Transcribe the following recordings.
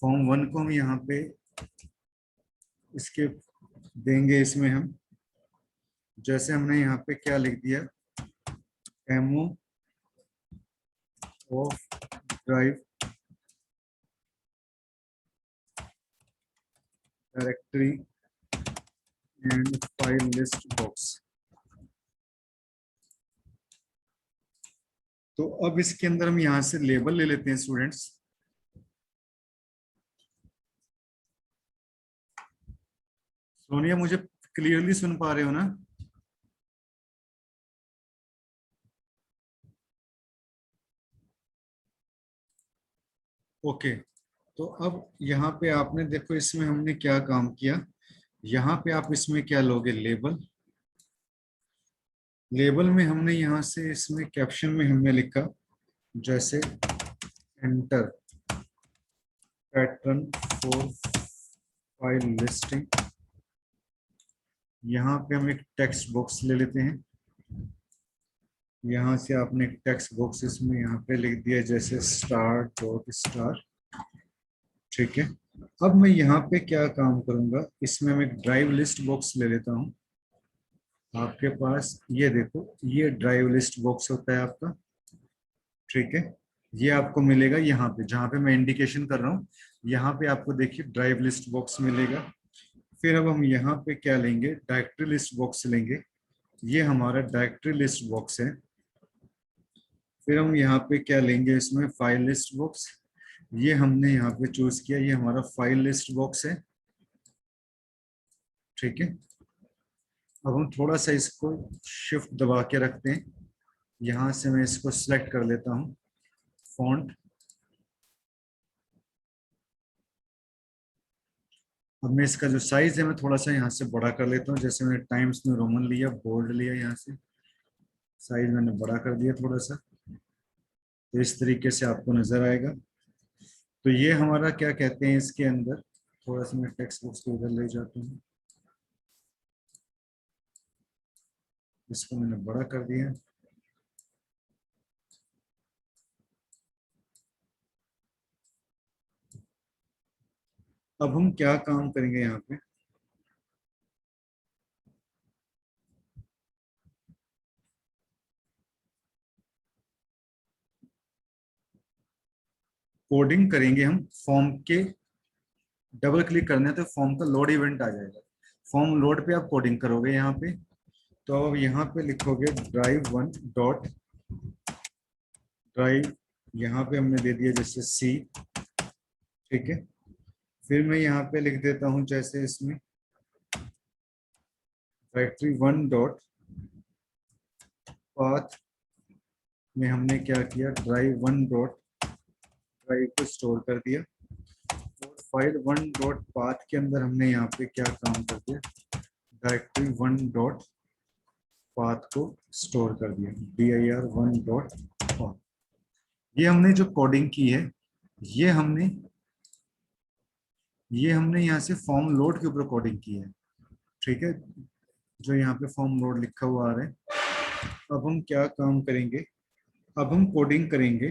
Form 1 को हम यहाँ पे इसके देंगे, इसमें हम जैसे हमने यहाँ पे क्या लिख दिया, MO of drive directory and file list box. तो अब इसके अंदर हम यहाँ से लेबल ले लेते हैं स्टूडेंट्स। सोनिया, मुझे क्लियरली सुन पा रहे हो ना? ओके, तो अब यहाँ पे आपने देखो, इसमें हमने क्या काम किया, यहाँ पे आप इसमें क्या लोगे, लेबल। लेबल में हमने यहाँ से इसमें कैप्शन में हमने लिखा जैसे enter pattern for file listing. यहाँ पे हम एक टेक्स्ट बॉक्स ले लेते हैं, यहाँ से आपने एक टेक्स्ट बॉक्स इसमें यहाँ पे लिख दिया जैसे start.star। ठीक है, अब मैं यहाँ पे क्या काम करूंगा, इसमें मैं एक ड्राइव लिस्ट बॉक्स ले लेता हूँ। आपके पास ये देखो, ये ड्राइव लिस्ट बॉक्स होता है आपका। ठीक है, ये आपको मिलेगा यहाँ पे, जहाँ पे मैं इंडिकेशन कर रहा हूँ, यहाँ पे आपको देखिए ड्राइव लिस्ट बॉक्स मिलेगा। फिर अब हम यहाँ पे क्या लेंगे, डायरेक्टरी लिस्ट बॉक्स लेंगे। ये हमारा डायरेक्टरी लिस्ट बॉक्स है। फिर हम यहाँ पे क्या लेंगे, इसमें फाइल लिस्ट बॉक्स। ये हमने यहाँ पे चूज किया, ये हमारा फाइल लिस्ट बॉक्स है। ठीक है, अब हम थोड़ा सा इसको शिफ्ट दबा के रखते हैं। यहाँ से मैं इसको सिलेक्ट कर लेता हूँ, फॉन्ट। अब मैं इसका जो साइज है मैं थोड़ा सा यहाँ से बड़ा कर लेता हूँ, जैसे मैंने टाइम्स में रोमन लिया, बोल्ड लिया, यहाँ से साइज मैंने बड़ा कर दिया थोड़ा सा, तो इस तरीके से आपको नजर आएगा। तो ये हमारा क्या कहते हैं, इसके अंदर थोड़ा सा मैं टेक्स्ट बॉक्स को इधर ले जाता हूँ, इसको मैंने बड़ा कर दिया। अब हम क्या काम करेंगे, यहाँ पे कोडिंग करेंगे हम फॉर्म के। डबल क्लिक करने तो फॉर्म का लोड इवेंट आ जाएगा, फॉर्म लोड पे आप कोडिंग करोगे यहाँ पे। तो अब यहाँ पे लिखोगे ड्राइव 1 डॉट ड्राइव, यहाँ पे हमने दे दिया जैसे सी। ठीक है, फिर मैं यहाँ पे लिख देता हूँ जैसे इसमें डायरेक्टरी 1 डॉट पाथ में हमने क्या किया, ड्राइव 1 डॉट ड्राइव को स्टोर कर दिया। और फाइल 1 डॉट पाथ के अंदर हमने यहाँ पे क्या काम कर दिया, डायरेक्टरी 1 डॉट पाथ को स्टोर कर दिया, dir 1 डॉट पाथ। ये हमने जो कोडिंग की है, ये हमने यहाँ से फॉर्म लोड के ऊपर कोडिंग की है। ठीक है, जो यहाँ पे फॉर्म लोड लिखा हुआ आ रहा है। अब हम क्या काम करेंगे, अब हम कोडिंग करेंगे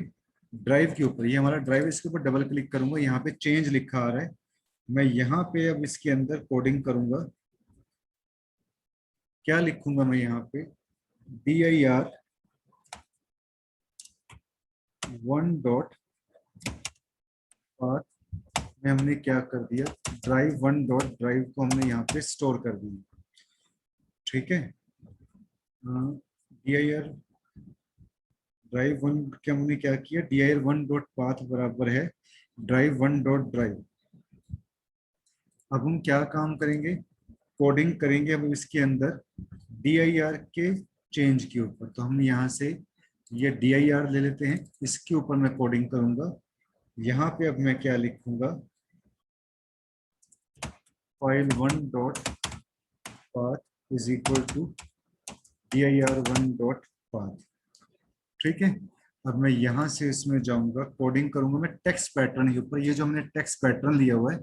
ड्राइव के ऊपर। ये हमारा ड्राइव, इसके ऊपर डबल क्लिक करूंगा, यहाँ पे चेंज लिखा आ रहा है। मैं यहाँ पे अब इसके अंदर कोडिंग करूंगा। क्या लिखूंगा मैं यहाँ पे, dir 1 डॉट पाथ में हमने क्या कर दिया, ड्राइव 1 डॉट ड्राइव को हमने यहाँ पे स्टोर कर दिया। ठीक है, dir ड्राइव 1 के हमने क्या किया, dir 1 डॉट पाथ बराबर है ड्राइव 1 डॉट ड्राइव। अब हम क्या काम करेंगे, कोडिंग करेंगे अब इसके अंदर dir के चेंज के ऊपर। तो हम यहाँ से ये dir ले लेते हैं, इसके ऊपर मैं कोडिंग करूंगा। यहाँ पे अब मैं क्या लिखूंगा, file 1 dot path is equal to dir 1 dot path. ठीक है, अब मैं यहाँ से इसमें जाऊंगा, कोडिंग करूंगा मैं टेक्स्ट पैटर्न के ऊपर। ये जो हमने टेक्स्ट पैटर्न लिया हुआ है,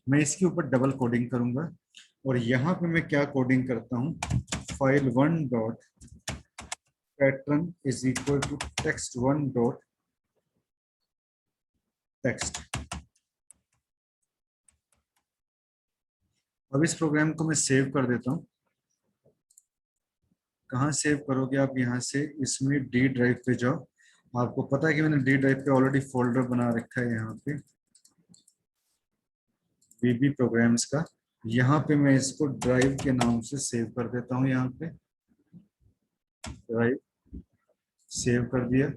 मैं इसके ऊपर डबल कोडिंग करूंगा। और यहाँ पे मैं क्या कोडिंग करता हूँ, file 1 dot pattern is equal to text 1 dot text. अब इस प्रोग्राम को मैं सेव कर देता हूँ। कहाँ सेव करोगे आप? यहाँ से इसमें डी ड्राइव पे जाओ। आपको पता है कि मैंने डी ड्राइव पे ऑलरेडी फोल्डर बना रखा है यहाँ पे वीबी प्रोग्राम्स का। यहाँ पे मैं इसको ड्राइव के नाम से सेव कर देता हूँ। यहाँ पे ड्राइव सेव कर दिया।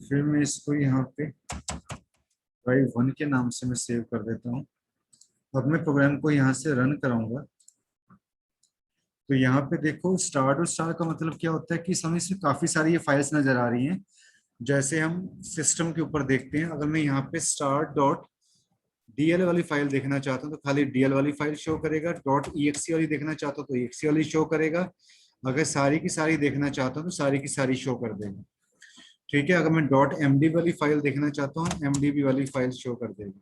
फिर मैं इसको यहाँ पे ड्राइव 1 के नाम से मैं सेव कर देता हूँ। अब मैं प्रोग्राम को यहाँ से रन कराऊंगा। तो यहाँ पे देखो स्टार्ट और स्टार का मतलब क्या होता है कि समय से काफी सारी ये फाइल्स नजर आ रही हैं। जैसे हम सिस्टम के ऊपर देखते हैं, अगर मैं यहाँ पे स्टार्ट डॉट डीएल वाली फाइल देखना चाहता हूँ तो खाली डीएल वाली फाइल शो करेगा। डॉट ईएक्सी वाली देखना चाहता हूँ तो ईएक्सी वाली शो करेगा। अगर सारी की सारी देखना चाहता हूँ तो सारी की सारी शो कर देगा। ठीक है। अगर मैं डॉट एमडी वाली फाइल देखना चाहता हूँ एमडीबी वाली फाइल शो कर देगा।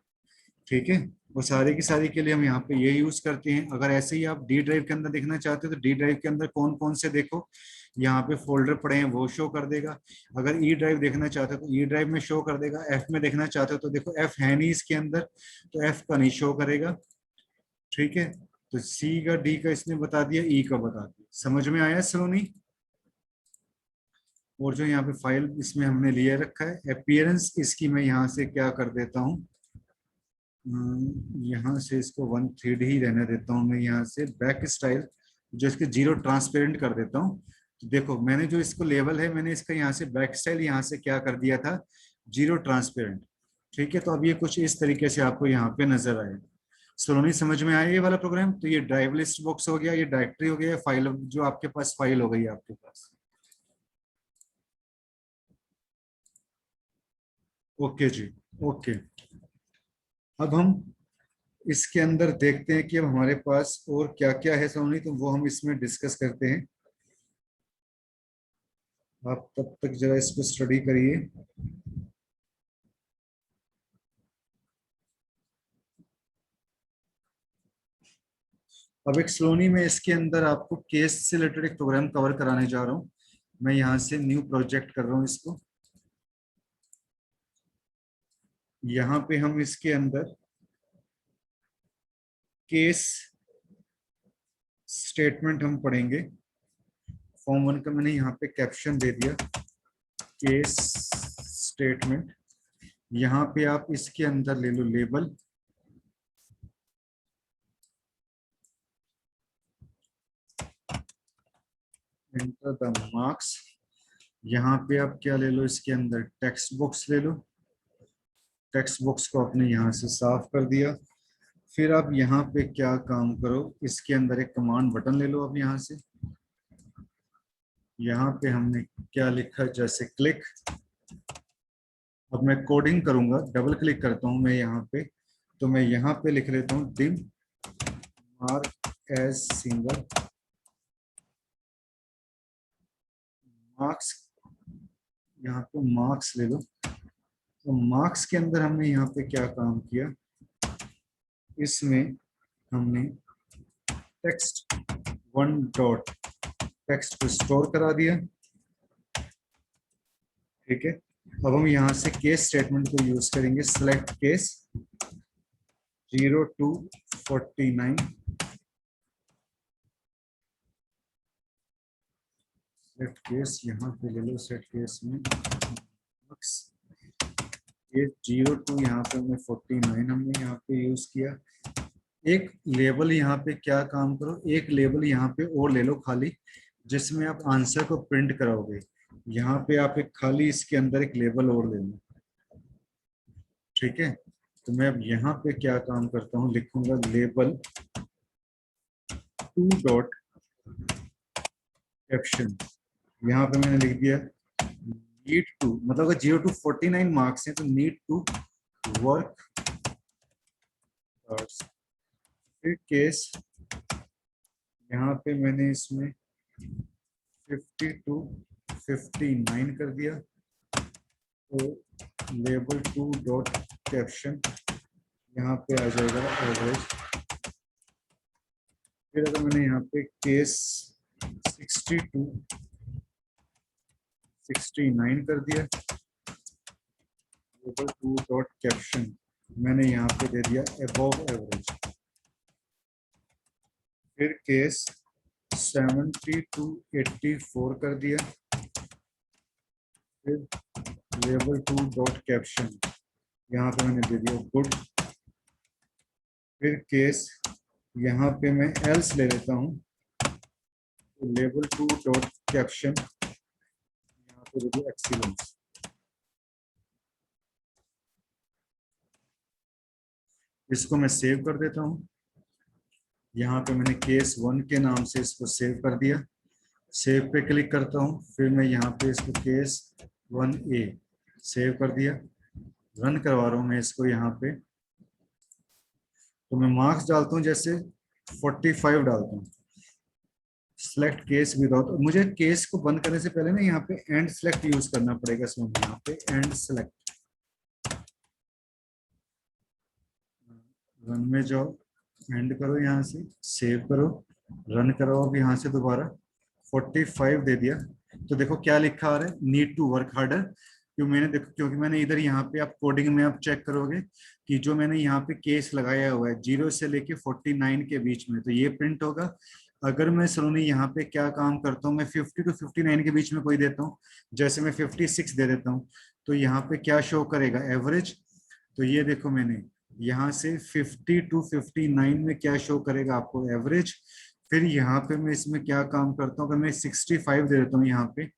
ठीक है। वो सारे की सारी के लिए हम यहाँ पे ये यूज करते हैं। अगर ऐसे ही आप डी ड्राइव के अंदर देखना चाहते हो तो डी ड्राइव के अंदर कौन कौन से देखो यहाँ पे फोल्डर पड़े हैं वो शो कर देगा। अगर ई ड्राइव देखना चाहते हो तो ई ड्राइव में शो कर देगा। एफ में देखना चाहते हो तो देखो एफ है नहीं इसके अंदर तो एफ का नहीं शो करेगा। ठीक है। तो सी का डी का इसने बता दिया, ई का बता दिया। समझ में आया सलोनी? और जो यहाँ पे फाइल इसमें हमने लिए रखा है अपीयरेंस, इसकी मैं यहाँ से क्या कर देता हूँ, यहाँ से इसको 1 3D ही रहने देता हूँ। मैं यहाँ से बैक स्टाइल जो इसके 0 ट्रांसपेरेंट कर देता हूँ। तो देखो मैंने जो इसको लेवल है मैंने इसका यहाँ से बैक स्टाइल यहाँ से क्या कर दिया था, 0 ट्रांसपेरेंट। ठीक है। तो अब ये कुछ इस तरीके से आपको यहाँ पे नजर आए। सोलोनी समझ में आया ये वाला प्रोग्राम? तो ये ड्राइव लिस्ट बॉक्स हो गया, ये डायरेक्टरी हो गया, फाइल जो आपके पास फाइल हो गई आपके पास। ओके जी। ओके। अब हम इसके अंदर देखते हैं कि अब हमारे पास और क्या क्या है सोनी, तो वो हम इसमें डिस्कस करते हैं। आप तब तक जरा इस पर स्टडी करिए। अब एक स्लोनी में इसके अंदर आपको केस से रिलेटेड एक प्रोग्राम कवर कराने जा रहा हूँ। मैं यहाँ से न्यू प्रोजेक्ट कर रहा हूँ इसको। यहाँ पे हम इसके अंदर केस स्टेटमेंट हम पढ़ेंगे। फॉर्म 1 का मैंने यहाँ पे कैप्शन दे दिया केस स्टेटमेंट। यहाँ पे आप इसके अंदर ले लो लेबल, एंटर द मार्क्स। यहाँ पे आप क्या ले लो, इसके अंदर टेक्स्ट बॉक्स ले लो। टेक्स्ट बॉक्स को आपने यहाँ से साफ कर दिया। फिर आप यहाँ पे क्या काम करो, इसके अंदर एक कमांड बटन ले लो। अब यहाँ से यहाँ पे हमने क्या लिखा, जैसे क्लिक। अब मैं कोडिंग करूंगा, डबल क्लिक करता हूं मैं यहाँ पे, तो मैं यहाँ पे लिख लेता हूँ dim mark as single marks. यहाँ पे मार्क्स ले लो। तो मार्क्स के अंदर हमने यहाँ पे क्या काम किया, इसमें हमने टेक्स्ट 1 डॉट टेक्स्ट को स्टोर करा दिया। ठीक है। अब हम यहाँ से केस स्टेटमेंट को यूज करेंगे। Select case 0 to 49। Set case यहाँ पे ले लो। सेट केस में ये 0 to यहाँ पे हमने 49 हमने यहाँ पे यूज किया। एक लेबल यहाँ पे क्या काम करो, एक लेबल यहाँ पे और ले लो खाली, जिसमें आप आंसर को प्रिंट कराओगे। यहाँ पे आप एक खाली इसके अंदर एक लेबल और ले लो। ठीक है। तो मैं अब यहाँ पे क्या काम करता हूँ, लिखूंगा लेबल 2 डॉट कैप्शन। यहाँ पे मैंने लिख दिया नीड टू, मतलब अगर 0 to 49 मार्क्स हैं तो नीड टू वर्क। फिर केस यहाँ पे मैंने इसमें 50 to 59 कर दिया। तो लेबल 2 डॉट कैप्शन यहाँ पे आ जाएगा एवरेज। फिर अगर मैंने यहाँ पे केस 60 to 69 कर दिया, लेबल 2 डॉट कैप्शन मैंने यहाँ पे दे दिया अबव एवरेज। फिर केस 70 to 84 कर दिया, फिर लेबल 2 डॉट कैप्शन यहाँ पे मैंने दे दिया गुड। फिर केस यहाँ पे मैं एल्स ले लेता हूँ, तो लेबल 2 डॉट कैप्शन यहाँ पे दे दिया एक्सीलेंस। इसको मैं सेव कर देता हूँ। यहाँ पे मैंने केस 1 के नाम से इसको सेव कर दिया। सेव पे क्लिक करता हूँ, फिर मैं यहाँ पे इसको केस 1A सेव कर दिया। रन करवा रहा हूँ मैं इसको यहाँ पे, तो मैं मार्क्स डालता हूँ जैसे 45 डालता हूँ। सिलेक्ट केस विदाउट, मुझे केस को बंद करने से पहले ना यहाँ पे एंड सेलेक्ट यूज करना पड़ेगा। इसमें यहाँ पे एंड सेलेक्ट, रन में जाओ, एंड करो, यहाँ से सेव करो, रन करो। अब यहाँ से दोबारा 45 दे दिया, तो देखो क्या लिखा आ रहा है, नीड टू वर्क हार्डर। क्योंकि मैंने इधर यहाँ पे आप कोडिंग में आप चेक करोगे कि जो मैंने यहाँ पे केस लगाया हुआ है 0 से लेके 49 के बीच में, तो ये प्रिंट होगा। अगर मैं सलोनी यहाँ पे क्या काम करता हूँ, मैं 50 to 59 के बीच में कोई देता हूँ, जैसे मैं 56 दे देता हूँ, तो यहाँ पे क्या शो करेगा, एवरेज। तो ये देखो मैंने यहाँ से 50 to 59 में क्या शो करेगा आपको, एवरेज। फिर यहाँ पे मैं इसमें क्या काम करता हूँ, अगर मैं 65 दे देता हूँ यहाँ पे,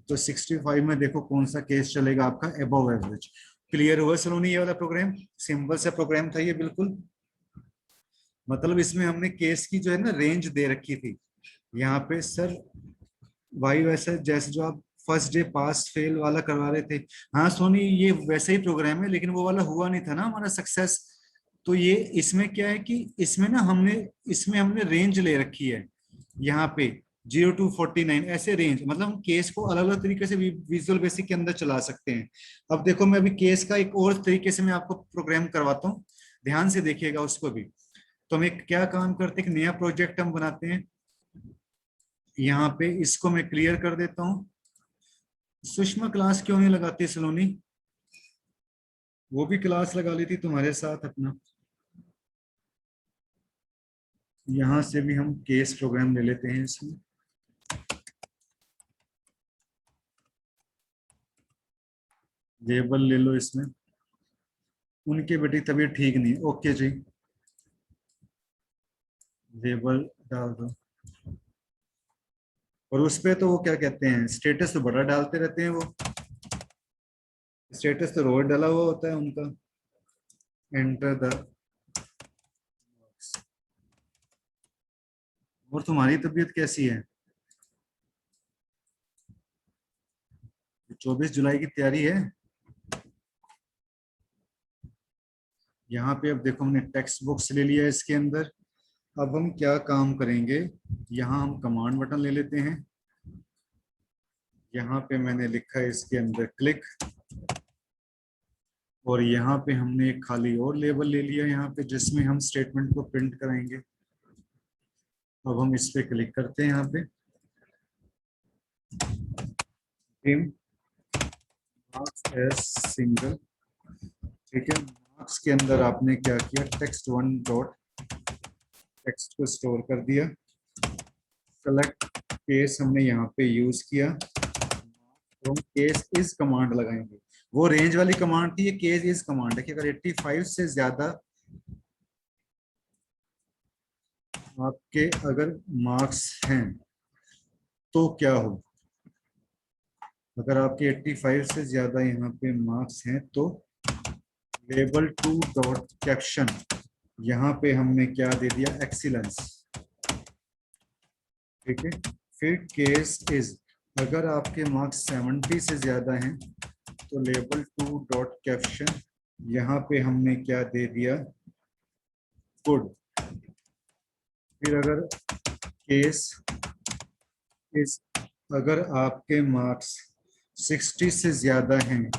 तो 65 में देखो कौन सा केस चलेगा आपका, अबव एवरेज। क्लियर हुआ सलोनी ये वाला प्रोग्राम? सिंपल सा प्रोग्राम था ये बिल्कुल। मतलब इसमें हमने केस की जो है ना रेंज दे रखी थी यहाँ पे। सर वाई वैसे जैसे जो आप फर्स्ट डे पास फेल वाला करवा रहे थे, हाँ सोनी ये वैसे ही प्रोग्राम है, लेकिन वो वाला हुआ नहीं था ना हमारा सक्सेस। तो ये इसमें क्या है कि इसमें ना हमने रेंज ले रखी है यहाँ पे 0 to 49 ऐसे रेंज। मतलब हम केस को अलग अलग तरीके से विजुअल बेसिक के अंदर चला सकते हैं। अब देखो मैं अभी केस का एक और तरीके से मैं आपको प्रोग्राम करवाता हूँ, ध्यान से देखिएगा उसको भी। तो हम एक क्या काम करते हैं, एक नया प्रोजेक्ट हम बनाते हैं। यहाँ पे इसको मैं क्लियर कर देता हूँ। सुषमा क्लास क्यों नहीं लगाती सलोनी? वो भी क्लास लगा ली थी तुम्हारे साथ अपना। यहां से भी हम केस प्रोग्राम ले लेते हैं इसमें। लेबल ले लो इसमें, उनकी बेटी तबीयत ठीक नहीं, ओके जी, लेबल डाल दो। और उस पे तो वो क्या कहते हैं, स्टेटस तो बड़ा डालते रहते हैं वो, स्टेटस तो रोज डाला हुआ होता है उनका। Enter the. और तुम्हारी तबीयत कैसी है? 24 जुलाई की तैयारी है? यहाँ पे अब देखो हमने टेक्स्ट बुक्स ले लिया है इसके अंदर। अब हम क्या काम करेंगे, यहाँ हम कमांड बटन ले लेते हैं। यहाँ पे मैंने लिखा है इसके अंदर क्लिक, और यहाँ पे हमने एक खाली और लेबल ले लिया यहाँ पे जिसमें हम स्टेटमेंट को प्रिंट कराएंगे। अब हम इस पे क्लिक करते हैं यहाँ पे, मार्क्स एज सिंगल। ठीक है, मार्क्स के अंदर आपने क्या किया, टेक्स्ट 1 डॉट टेक्स्ट को स्टोर कर दिया। सेलेक्ट केस हमने यहाँ पे यूज किया, तो हम केस इज कमांड लगाएंगे। वो रेंज वाली कमांड थी, ये केस इज कमांड है कि अगर 85 से ज्यादा आपके अगर मार्क्स हैं तो क्या हो। अगर आपके 85 से ज्यादा यहाँ पे मार्क्स हैं तो लेबल 2 डॉट कैप्शन यहाँ पे हमने क्या दे दिया, एक्सीलेंस। ठीक है, फिर केस इज, अगर आपके मार्क्स 70 से ज्यादा हैं तो लेबल 2 डॉट कैप्शन यहाँ पे हमने क्या दे दिया, गुड। फिर अगर केस इज, अगर आपके मार्क्स 60 से ज्यादा हैं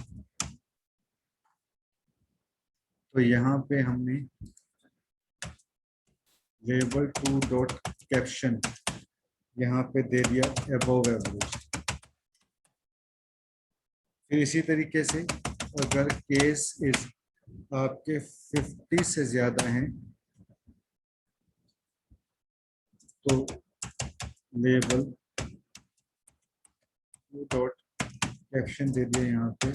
तो यहाँ पे हमने लेबल 2 डॉट कैप्शन यहाँ पे दे दिया अबव एवरेज। फिर इसी तरीके से अगर केस इज आपके 50 से ज्यादा हैं तो लेबल डॉट कैप्शन दे दिया यहाँ पे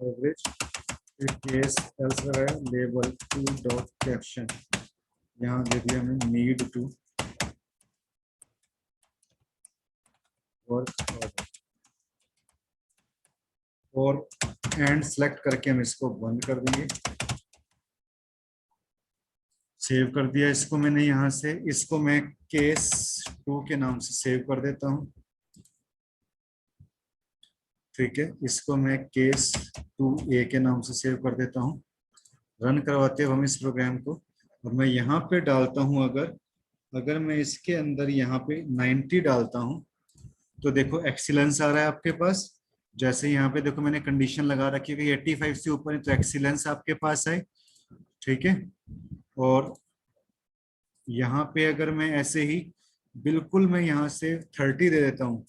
एवरेज, फिर केस एल्स लगाया लेबल टू डॉट कैप्शन, यहाँ दे दिया हमें नीड टू वर्क ऑर्डर, और एंड सेलेक्ट करके हम इसको बंद कर देंगे। सेव कर दिया इसको मैंने यहाँ से, इसको मैं केस 2 के नाम से सेव कर देता हूँ। ठीक है, इसको मैं केस 2A के नाम से सेव कर देता हूँ। रन करवाते हैं हम इस प्रोग्राम को, और मैं यहाँ पे डालता हूँ, अगर मैं इसके अंदर यहाँ पे 90 डालता हूँ तो देखो एक्सीलेंस आ रहा है आपके पास। जैसे यहाँ पे देखो मैंने कंडीशन लगा रखी है कि 85 से ऊपर है तो एक्सीलेंस आपके पास है। ठीक है, और यहाँ पे अगर मैं ऐसे ही बिल्कुल मैं यहाँ से 30 दे देता हूँ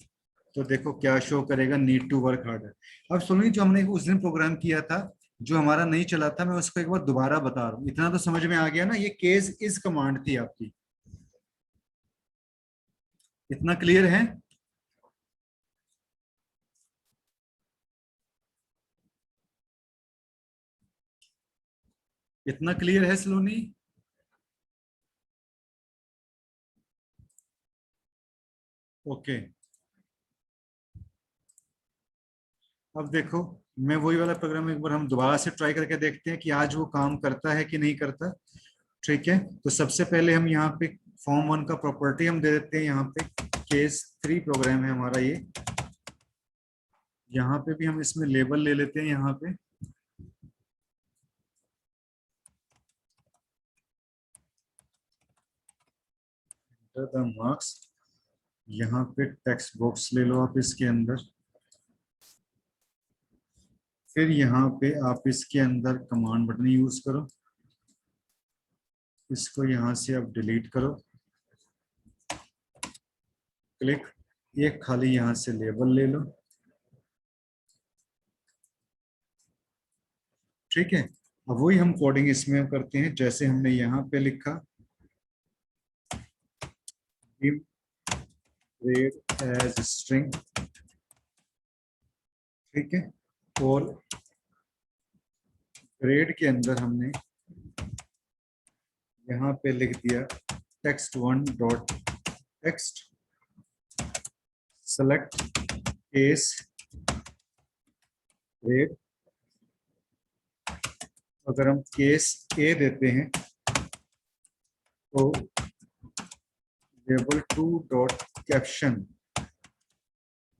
तो देखो क्या शो करेगा, नीड टू वर्क हार्डर। अब सुनिए, जो हमने उस दिन प्रोग्राम किया था जो हमारा नहीं चला था, मैं उसको एक बार दोबारा बता रहा हूँ। इतना तो समझ में आ गया ना, ये केस इज कमांड थी आपकी, इतना क्लियर है? इतना क्लियर है सलोनी? ओके, अब देखो मैं वही वाला प्रोग्राम एक बार हम दोबारा से ट्राई करके देखते हैं कि आज वो काम करता है कि नहीं करता। ठीक है, तो सबसे पहले हम यहाँ पे फॉर्म 1 का प्रॉपर्टी हम दे देते हैं, यहाँ पे केस 3 प्रोग्राम है हमारा ये। यहाँ पे भी हम इसमें लेबल ले लेते हैं, यहाँ पे द मार्क्स, यहाँ पे टेक्स्ट बॉक्स ले लो आप इसके अंदर, फिर यहाँ पे आप इसके अंदर कमांड बटन यूज करो, इसको यहाँ से आप डिलीट करो, क्लिक, एक खाली यहाँ से लेबल ले लो। ठीक है, अब वही हम कोडिंग इसमें करते हैं जैसे हमने यहाँ पे लिखा read एज स्ट्रिंग। ठीक है, और ग्रेड के अंदर हमने यहाँ पे लिख दिया text1 dot text select case grade. अगर हम केस ए देते हैं तो लेबल 2 डॉट कैप्शन,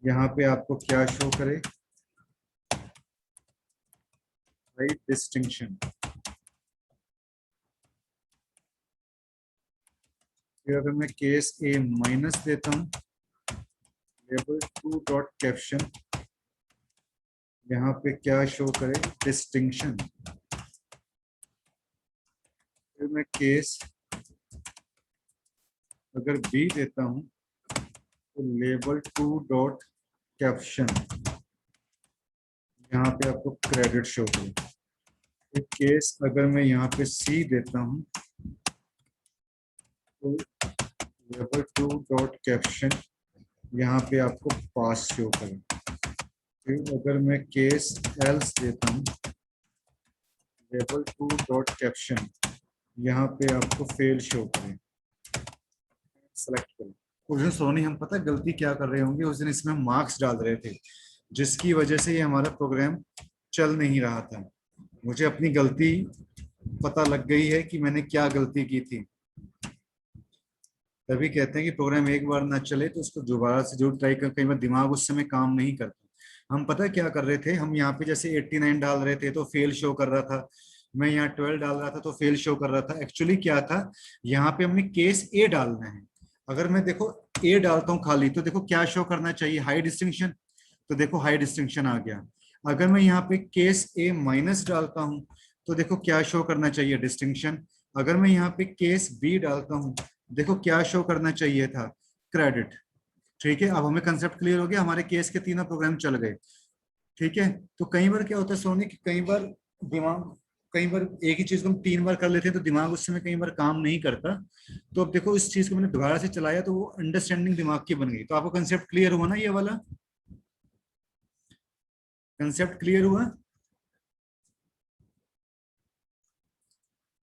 यहाँ पे आपको क्या शो करे, राइट डिस्टिंक्शन। फिर अगर मैं केस ए माइनस देता हूँ, लेबल 2 डॉट कैप्शन, यहाँ पे क्या शो करे, डिस्टिंक्शन। फिर मैं केस अगर बी देता हूँ तो लेबल 2 डॉट कैप्शन, यहाँ पे आपको क्रेडिट शो करे। फिर केस अगर मैं यहाँ पे सी देता हूँ तो लेबल 2 डॉट कैप्शन, यहाँ पे आपको पास शो करे। फिर अगर मैं केस एल्स देता हूँ, लेबल 2 डॉट कैप्शन, यहाँ पे आपको फेल शो करे। सेलेक्ट करें। उस दिन सोनी हम पता गलती क्या कर रहे होंगे, उस दिन इसमें मार्क्स डाल रहे थे जिसकी वजह से ये हमारा प्रोग्राम चल नहीं रहा था। मुझे अपनी गलती पता लग गई है कि मैंने क्या गलती की थी। तभी कहते हैं कि प्रोग्राम एक बार ना चले तो उसको दोबारा से जरूर ट्राई कर, कई बार दिमाग उस समय काम नहीं करता। हम पता क्या कर रहे थे, हम यहाँ पे जैसे 89 डाल रहे थे तो फेल शो कर रहा था, मैं यहाँ 12 डाल रहा था तो फेल शो कर रहा था। एक्चुअली क्या था, यहाँ पे हमने केस ए डालना है। अगर मैं देखो ए डालता हूँ खाली तो देखो क्या शो करना चाहिए, हाई डिस्टिंक्शन, तो देखो हाई डिस्टिंक्शन आ गया। अगर मैं यहाँ पे केस ए माइनस डालता हूँ तो देखो क्या शो करना चाहिए, डिस्टिंक्शन। अगर मैं यहाँ पे केस बी डालता हूँ देखो क्या शो करना चाहिए था, क्रेडिट। ठीक है, अब हमें कंसेप्ट क्लियर हो गया, हमारे केस के तीनों प्रोग्राम चल गए। ठीक है, तो कई बार क्या होता है सोनी कि कई बार दिमाग कई बार एक ही चीज को हम 3 बार कर लेते हैं तो दिमाग उस समय कई बार काम नहीं करता। तो अब देखो इस चीज को मैंने दोबारा से चलाया तो वो अंडरस्टैंडिंग दिमाग की बन गई। तो आपको कंसेप्ट क्लियर हुआ ना, ये वाला कंसेप्ट क्लियर हुआ।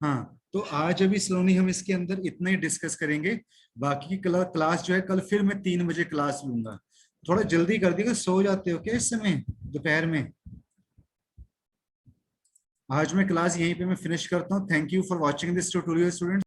हाँ, तो आज अभी सलोनी हम इसके अंदर इतना ही डिस्कस करेंगे। बाकी की क्लास जो है कल फिर मैं 3 बजे क्लास लूंगा। थोड़ा जल्दी कर दिएगा, सो जाते हो क्या इस समय दोपहर में। आज मैं क्लास यहीं पे मैं फिनिश करता हूँ। Thank you for watching this tutorial student.